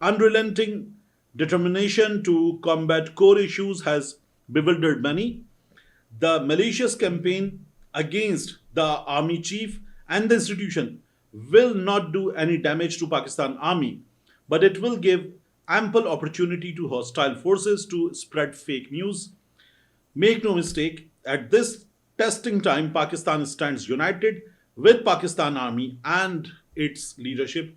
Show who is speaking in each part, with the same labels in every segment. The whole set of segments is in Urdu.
Speaker 1: unrelenting determination to combat core issues has bewildered many. The malicious campaign against the army chief and the institution will not do any damage to Pakistan army, but it will give ample opportunity to hostile forces to spread fake news. Make no mistake, at this testing time, Pakistan stands united with Pakistan army and its leadership.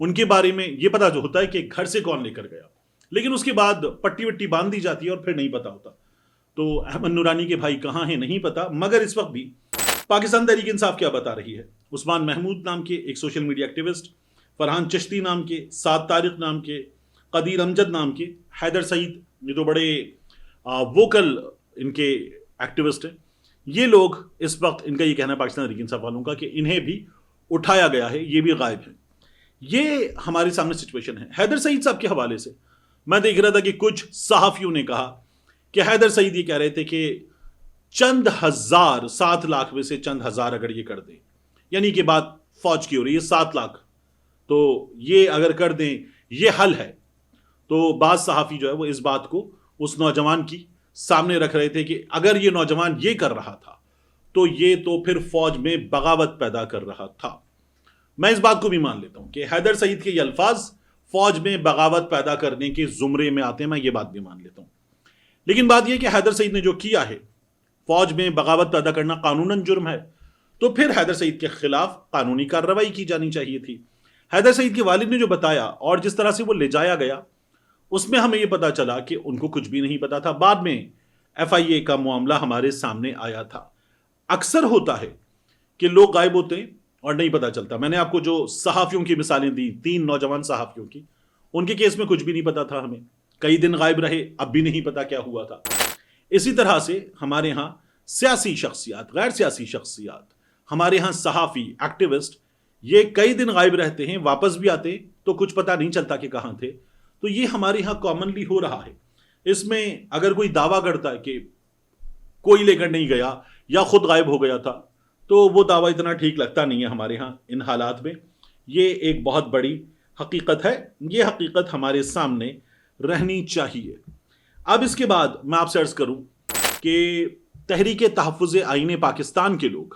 Speaker 1: ان کے بارے میں یہ پتا جو ہوتا ہے کہ گھر سے کون لے کر گیا، لیکن اس کے بعد پٹی وٹی باندھ دی جاتی ہے اور پھر نہیں پتا ہوتا. تو احمد نورانی کے بھائی کہاں ہیں نہیں پتا، مگر اس وقت بھی پاکستان تحریک انصاف کیا بتا رہی ہے. عثمان محمود نام کے ایک social media activist, Farhan Chishti نام کے، سعد طارق نام کے، قدیر امجد نام کے، حیدر سعید، یہ تو بڑے ووکل ان کے ایکٹیوسٹ ہیں، یہ لوگ اس وقت ان کا یہ کہنا ہے پاکستان تحریک انصاف والوں کا کہ انہیں بھی اٹھایا گیا ہے، یہ بھی غائب ہیں. یہ ہمارے سامنے سچویشن ہے. حیدر سعید صاحب کے حوالے سے میں دیکھ رہا تھا کہ کچھ صحافیوں نے کہا کہ حیدر سعید یہ کہہ رہے تھے کہ چند ہزار، 7 لاکھ میں سے چند ہزار اگر یہ کر دیں، یعنی کہ بات فوج کی ہو رہی ہے، 7 لاکھ تو یہ اگر کر دیں یہ حل ہے. تو بعض صحافی جو ہے وہ اس بات کو اس نوجوان کی سامنے رکھ رہے تھے کہ اگر یہ نوجوان یہ کر رہا تھا تو یہ تو پھر فوج میں بغاوت پیدا کر رہا تھا. میں اس بات کو بھی مان لیتا ہوں کہ حیدر سعید کے یہ الفاظ فوج میں بغاوت پیدا کرنے کے زمرے میں آتے ہیں، میں یہ بات بھی مان لیتا ہوں. لیکن بات یہ کہ حیدر سعید نے جو کیا ہے، فوج میں بغاوت پیدا کرنا قانوناً جرم ہے، تو پھر حیدر سعید کے خلاف قانونی کارروائی کی جانی چاہیے تھی. حیدر سعید کے والد نے جو بتایا اور جس طرح سے وہ لے جایا گیا، اس میں ہمیں یہ پتا چلا کہ ان کو کچھ بھی نہیں پتا تھا. بعد میں FIA کا معاملہ ہمارے سامنے آیا تھا. اکثر ہوتا ہے کہ لوگ غائب ہوتے ہیں اور نہیں پتا چلتا. میں نے آپ کو جو صحافیوں کی مثالیں دی، 3 نوجوان صحافیوں کی، ان کے کیس میں کچھ بھی نہیں پتا تھا ہمیں، کئی دن غائب رہے، اب بھی نہیں پتا کیا ہوا تھا. اسی طرح سے ہمارے ہاں سیاسی شخصیات، غیر سیاسی شخصیات، ہمارے ہاں صحافی، ایکٹیوسٹ، یہ کئی دن غائب رہتے ہیں، واپس بھی آتے تو کچھ پتا نہیں چلتا کہ کہاں تھے. تو یہ ہمارے ہاں کامنلی ہو رہا ہے. اس میں اگر کوئی دعویٰ کرتا ہے کہ کوئی لے کر نہیں گیا یا خود غائب ہو گیا تھا، تو وہ دعویٰ اتنا ٹھیک لگتا نہیں ہے ہمارے ہاں ان حالات میں. یہ ایک بہت بڑی حقیقت ہے، یہ حقیقت ہمارے سامنے رہنی چاہیے. اب اس کے بعد میں آپ سے عرض کروں کہ تحریک تحفظ آئین پاکستان کے لوگ،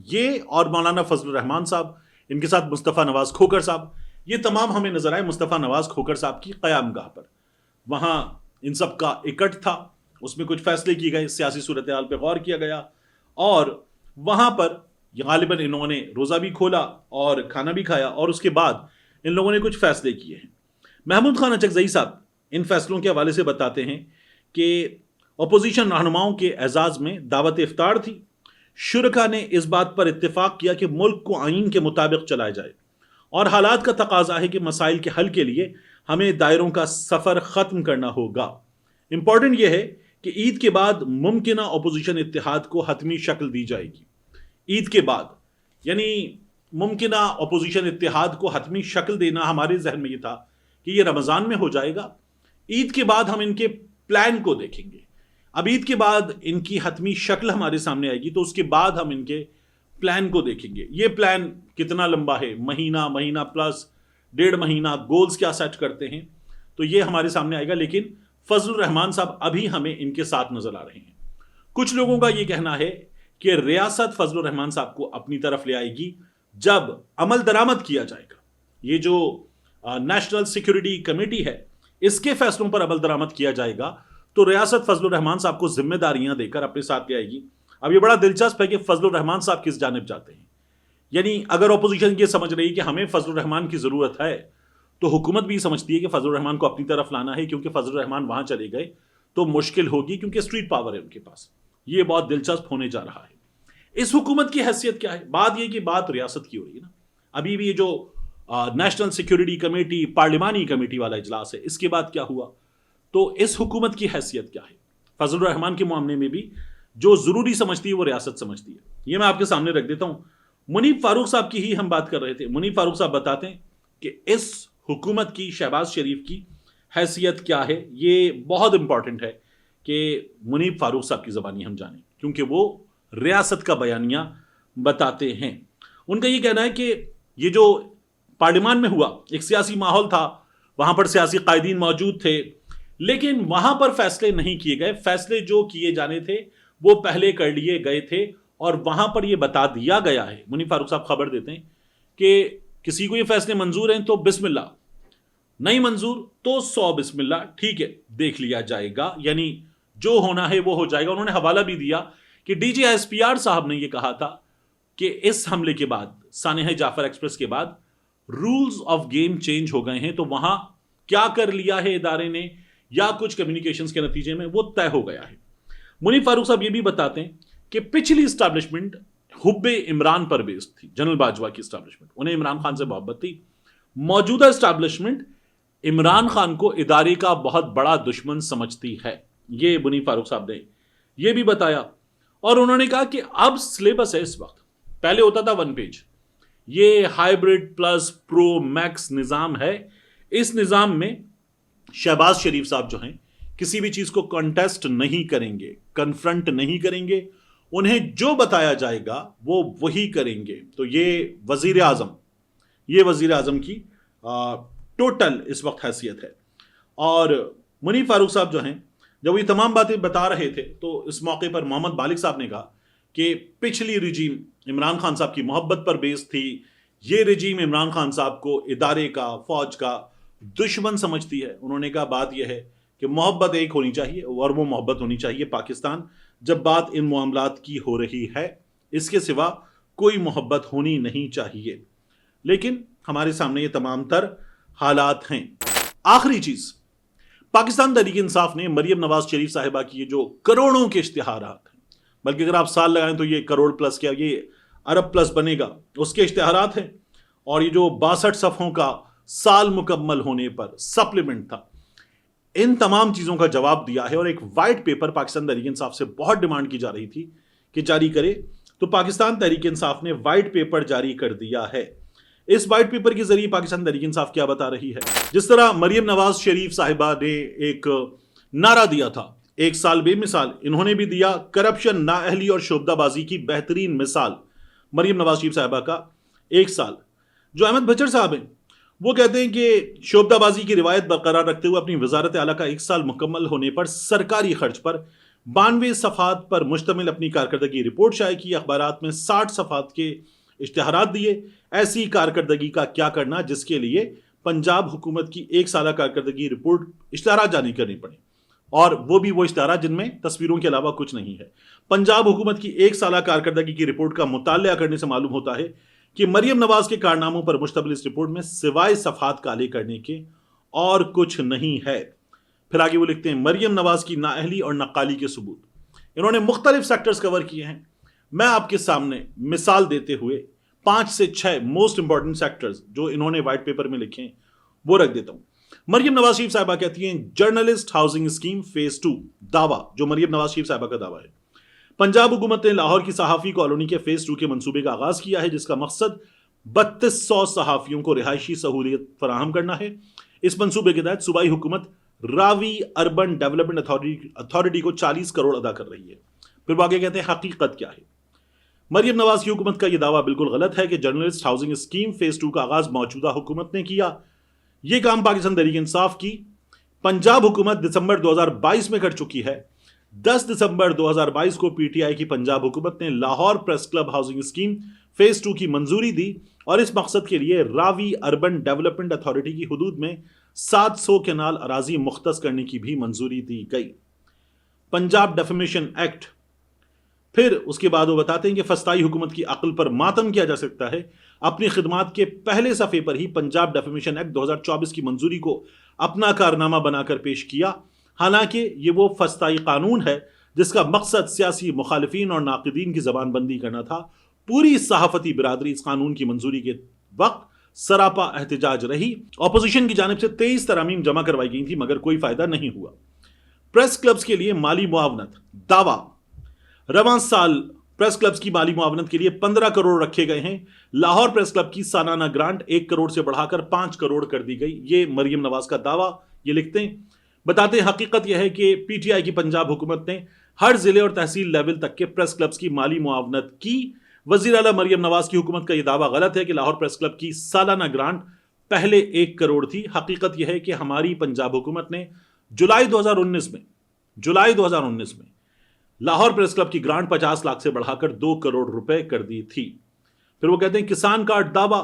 Speaker 1: یہ اور مولانا فضل الرحمان صاحب، ان کے ساتھ مصطفیٰ نواز کھوکھر صاحب، یہ تمام ہمیں نظر آئے مصطفیٰ نواز کھوکھر صاحب کی قیام گاہ پر. وہاں ان سب کا اکٹھ تھا، اس میں کچھ فیصلے کیے گئے، سیاسی صورتحال پہ غور کیا گیا، اور وہاں پر غالباً انہوں نے روزہ بھی کھولا اور کھانا بھی کھایا، اور اس کے بعد ان لوگوں نے کچھ فیصلے کیے ہیں. محمود خان اچکزئی صاحب ان فیصلوں کے حوالے سے بتاتے ہیں کہ اپوزیشن رہنماؤں کے اعزاز میں دعوت افطار تھی. شرکا نے اس بات پر اتفاق کیا کہ ملک کو آئین کے مطابق چلایا جائے، اور حالات کا تقاضا ہے کہ مسائل کے حل کے لیے ہمیں دائروں کا سفر ختم کرنا ہوگا. امپورٹنٹ یہ ہے کہ عید کے بعد ممکنہ اپوزیشن اتحاد کو حتمی شکل دی جائے گی. عید کے بعد یعنی ممکنہ اپوزیشن اتحاد کو حتمی شکل دینا ہمارے ذہن میں یہ تھا کہ یہ رمضان میں ہو جائے گا. عید کے بعد ہم ان کے پلان کو دیکھیں گے. اب عید کے بعد ان کی حتمی شکل ہمارے سامنے آئے گی، تو اس کے بعد ہم ان کے پلان کو دیکھیں گے. یہ پلان کتنا لمبا ہے، مہینہ پلس 1.5 مہینہ، گولز کیا سیٹ کرتے ہیں، تو یہ ہمارے سامنے آئے گا. لیکن فضل الرحمان صاحب ابھی ہمیں ان کے ساتھ نظر آ رہے ہیں. کچھ لوگوں کا یہ کہنا ہے کہ ریاست فضل الرحمان صاحب کو اپنی طرف لے آئے گی جب عمل درآمد کیا جائے گا. یہ جو نیشنل سیکیورٹی کمیٹی ہے، اس کے فیصلوں پر عمل درآمد کیا جائے گا تو ریاست فضل الرحمان صاحب کو ذمہ داریاں دے کر اپنے ساتھ لے آئے گی. اب یہ بڑا دلچسپ ہے کہ فضل الرحمان صاحب کس جانب جاتے ہیں. یعنی اگر اپوزیشن یہ سمجھ رہی ہے کہ ہمیں فضل الرحمان کی ضرورت ہے، تو حکومت بھی سمجھتی ہے کہ فضل الرحمان کو اپنی طرف لانا ہے، کیونکہ فضل الرحمان وہاں چلے گئے تو مشکل ہوگی، کیونکہ اسٹریٹ پاور ہے ان کے پاس. یہ بہت دلچسپ ہونے جا رہا ہے. اس حکومت کی حیثیت کیا ہے؟ بات یہ کہ بات ریاست کی ہو رہی ہے نا. ابھی بھی یہ جو نیشنل سیکیورٹی کمیٹی، پارلیمانی کمیٹی والا اجلاس ہے، اس کے بعد کیا ہوا؟ تو اس حکومت کی حیثیت کیا ہے؟ فضل الرحمان کے معاملے میں بھی جو ضروری سمجھتی ہے وہ ریاست سمجھتی ہے. یہ میں آپ کے سامنے رکھ دیتا ہوں. منیب فاروق صاحب کی ہی ہم بات کر رہے تھے. منیب فاروق صاحب بتاتے ہیں کہ اس حکومت کی، شہباز شریف کی حیثیت کیا ہے. یہ بہت امپورٹنٹ ہے کہ منیب فاروق صاحب کی زبانی ہم جانیں، کیونکہ وہ ریاست کا بیانیہ بتاتے ہیں. ان کا یہ کہنا ہے کہ یہ جو پارلیمان میں ہوا، ایک سیاسی ماحول تھا، وہاں پر سیاسی قائدین موجود تھے، لیکن وہاں پر فیصلے نہیں کیے گئے. فیصلے جو کیے جانے تھے وہ پہلے کر لیے گئے تھے، اور وہاں پر یہ بتا دیا گیا ہے. منیب فاروق صاحب خبر دیتے ہیں کہ کسی کو یہ فیصلے منظور ہیں تو بسم اللہ، نہیں منظور تو 100 بسم اللہ، ٹھیک ہے دیکھ لیا جائے گا، یعنی جو ہونا ہے وہ ہو جائے گا. انہوں نے حوالہ بھی دیا کہ DGSPR صاحب نے یہ کہا تھا کہ اس حملے کے بعد، سانحہ جعفر ایکسپریس کے بعد، رولز آف گیم چینج ہو گئے ہیں، تو وہاں کیا کر لیا ہے ادارے نے یا کچھ کمیونیکیشنز کے نتیجے میں وہ طے ہو گیا ہے۔ منیب فاروق صاحب یہ بھی بتاتے ہیں کہ پچھلی اسٹیبلشمنٹ حب عمران پر بیسڈ تھی، جنرل باجوہ کی اسٹیبلشمنٹ، انہیں عمران خان سے محبت تھی۔ موجودہ اسٹیبلشمنٹ عمران خان کو ادارے کا بہت بڑا دشمن سمجھتی ہے، یہ منیب فاروق صاحب نے یہ بھی بتایا۔ اور انہوں نے کہا کہ اب سلیبس ہے اس وقت، پہلے ہوتا تھا 1 پیج، یہ ہائیبرڈ پلس پرو میکس نظام ہے۔ اس نظام میں شہباز شریف صاحب جو ہیں کسی بھی چیز کو کنٹیسٹ نہیں کریں گے، کنفرنٹ نہیں کریں گے، انہیں جو بتایا جائے گا وہ وہی کریں گے۔ تو یہ وزیر اعظم کی ٹوٹل اس وقت حیثیت ہے۔ اور منیب فاروق صاحب جو ہیں جب یہ تمام باتیں بتا رہے تھے تو اس موقع پر محمد بالغ صاحب نے کہا کہ پچھلی رجیم عمران خان صاحب کی محبت پر بیس تھی، یہ رجیم عمران خان صاحب کو ادارے کا، فوج کا دشمن سمجھتی ہے۔ انہوں نے کہا بات یہ ہے کہ محبت ایک ہونی چاہیے اور وہ محبت ہونی چاہیے پاکستان، جب بات ان معاملات کی ہو رہی ہے، اس کے سوا کوئی محبت ہونی نہیں چاہیے۔ لیکن ہمارے سامنے یہ تمام تر حالات ہیں۔ آخری چیز، پاکستان تحریک انصاف نے مریم نواز شریف صاحبہ کی یہ جو کروڑوں کے اشتہارات ہیں، بلکہ اگر آپ سال لگائیں تو یہ کروڑ پلس کیا یہ ارب پلس بنے گا، اس کے اشتہارات ہیں، اور یہ جو 62 صفحوں کا سال مکمل ہونے پر سپلیمنٹ تھا، ان تمام چیزوں کا جواب دیا ہے۔ اور ایک وائٹ پیپر پاکستان تحریک انصاف سے بہت ڈیمانڈ کی جا رہی تھی کہ جاری کرے، تو پاکستان تحریک انصاف نے وائٹ پیپر جاری کر دیا ہے۔ اس وائٹ پیپر کے ذریعے پاکستان تحریک انصاف کیا بتا رہی ہے؟ جس طرح مریم نواز شریف صاحبہ نے ایک نعرہ دیا تھا، 1 سال بے مثال، انہوں نے بھی دیا کرپشن، نااہلی اور شعبدہ بازی کی بہترین مثال۔ مریم نواز شریف صاحبہ کا 1 سال۔ جو احمد بچر صاحب ہیں وہ کہتے ہیں کہ شعبدہ بازی کی روایت برقرار رکھتے ہوئے اپنی وزارت اعلیٰ کا 1 سال مکمل ہونے پر سرکاری خرچ پر 92 صفحات پر مشتمل اپنی کارکردگی رپورٹ شائع کی، اخبارات میں 60 صفحات کے اشتہارات دیے۔ ایسی کارکردگی کا کیا کرنا جس کے لیے پنجاب حکومت کی 1 سالہ کارکردگی رپورٹ اشتہارات جاری کرنی پڑے، اور وہ بھی وہ اشتہارات جن میں تصویروں کے علاوہ کچھ نہیں ہے۔ پنجاب حکومت کی 1 سالہ کارکردگی کی رپورٹ کا مطالعہ کرنے سے معلوم ہوتا ہے کہ مریم نواز کے کارناموں پر مشتمل اس رپورٹ میں سوائے صفحات کالے کرنے کے اور کچھ نہیں ہے۔ پھر آگے وہ لکھتے ہیں مریم نواز کی نااہلی اور نقالی کے ثبوت۔ انہوں نے مختلف سیکٹرز کور کیے ہیں۔ میں آپ کے سامنے مثال دیتے ہوئے 5 سے 6 موسٹ امپورٹنٹ سیکٹرز جو انہوں نے وائٹ پیپر میں لکھے ہیں وہ رکھ دیتا ہوں۔ مریم نواز شریف صاحبہ کہتی ہیں جرنلسٹ ہاؤسنگ اسکیم فیز 2 دعویٰ، جو مریم نواز شریف صاحبہ کا دعویٰ ہے۔ پنجاب حکومت نے لاہور کی صحافی کالونی کے فیز 2 کے منصوبے کا آغاز کیا ہے، جس کا مقصد 3200 صحافیوں کو رہائشی سہولیت فراہم کرنا ہے۔ اس منصوبے کے تحت صوبائی حکومت راوی اربن ڈیولپمنٹ اتھارٹی کو 40 کروڑ ادا کر رہی ہے۔ پھر وہ آگے کہتے ہیں حقیقت کیا ہے؟ مریم نواز کی حکومت کا یہ دعویٰ بالکل غلط ہے کہ جرنلسٹ ہاؤسنگ اسکیم فیز 2 کا آغاز موجودہ حکومت نے کیا۔ یہ کام پاکستان تحریک انصاف کی پنجاب حکومت دسمبر 2022 میں کر چکی ہے۔ 10 دسمبر 2022 کو پی ٹی آئی کی پنجاب حکومت نے Lahore press club housing scheme phase 2 کی منظوری دی، اور اس مقصد کے لیے راوی اربن ڈیولپمنٹ اتھارٹی کی حدود میں 700 کنال اراضی مختص کرنے کی بھی منظوری دی گئی۔ پنجاب ڈیفیمیشن ایکٹ، پھر اس کے بعد وہ بتاتے ہیں کہ فسطائی حکومت کی عقل پر ماتم کیا جا سکتا ہے۔ اپنی خدمات کے پہلے صفحے پر ہی پنجاب ڈیفیمیشن ایکٹ 2024 کی منظوری کو اپنا کارنامہ بنا کر پیش کیا، حالانکہ یہ وہ فسطائی قانون ہے جس کا مقصد سیاسی مخالفین اور ناقدین کی زبان بندی کرنا تھا۔ پوری صحافتی برادری اس قانون کی منظوری کے وقت سراپا احتجاج رہی۔ اپوزیشن کی جانب سے 23 ترامیم جمع کروائی گئی تھیں مگر کوئی فائدہ نہیں ہوا۔ پریس کلبز کے لیے مالی معاونت دعویٰ، رواں سال پریس کلبز کی مالی معاونت کے لیے 15 کروڑ رکھے گئے ہیں۔ لاہور پریس کلب کی سالانہ گرانٹ 1 کروڑ سے بڑھا کر 5 کروڑ کر دی گئی۔ یہ مریم نواز کا دعویٰ، یہ لکھتے ہیں، بتاتے ہیں حقیقت یہ ہے کہ پی ٹی آئی کی پنجاب حکومت نے ہر ضلع اور تحصیل لیول تک کے پریس کلبز کی مالی معاونت کی۔ وزیر اعلیٰ مریم نواز کی حکومت کا یہ دعویٰ غلط ہے کہ لاہور پریس کلب کی سالانہ گرانٹ پہلے 1 کروڑ تھی۔ حقیقت یہ ہے کہ ہماری پنجاب حکومت نے جولائی 2019 میں لاہور پریس کلب کی گرانٹ 50 لاکھ سے بڑھا کر 2 کروڑ روپے کر دی تھی۔ پھر وہ کہتے ہیں کسان کارڈ دعویٰ،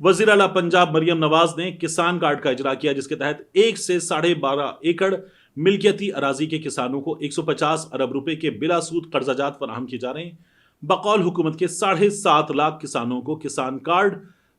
Speaker 1: وزیر اعلیٰ پنجاب مریم نواز نے کسان کارڈ کا اجرا کیا، جس کے تحت 1 سے 12.5 ایکڑ ملکیتی اراضی کے کسانوں کو 150 ارب روپے کے بلا سود قرضہ جات فراہم کیے جا رہے ہیں۔ بقول حکومت کے 7.5 لاکھ کسانوں کو کسان کارڈ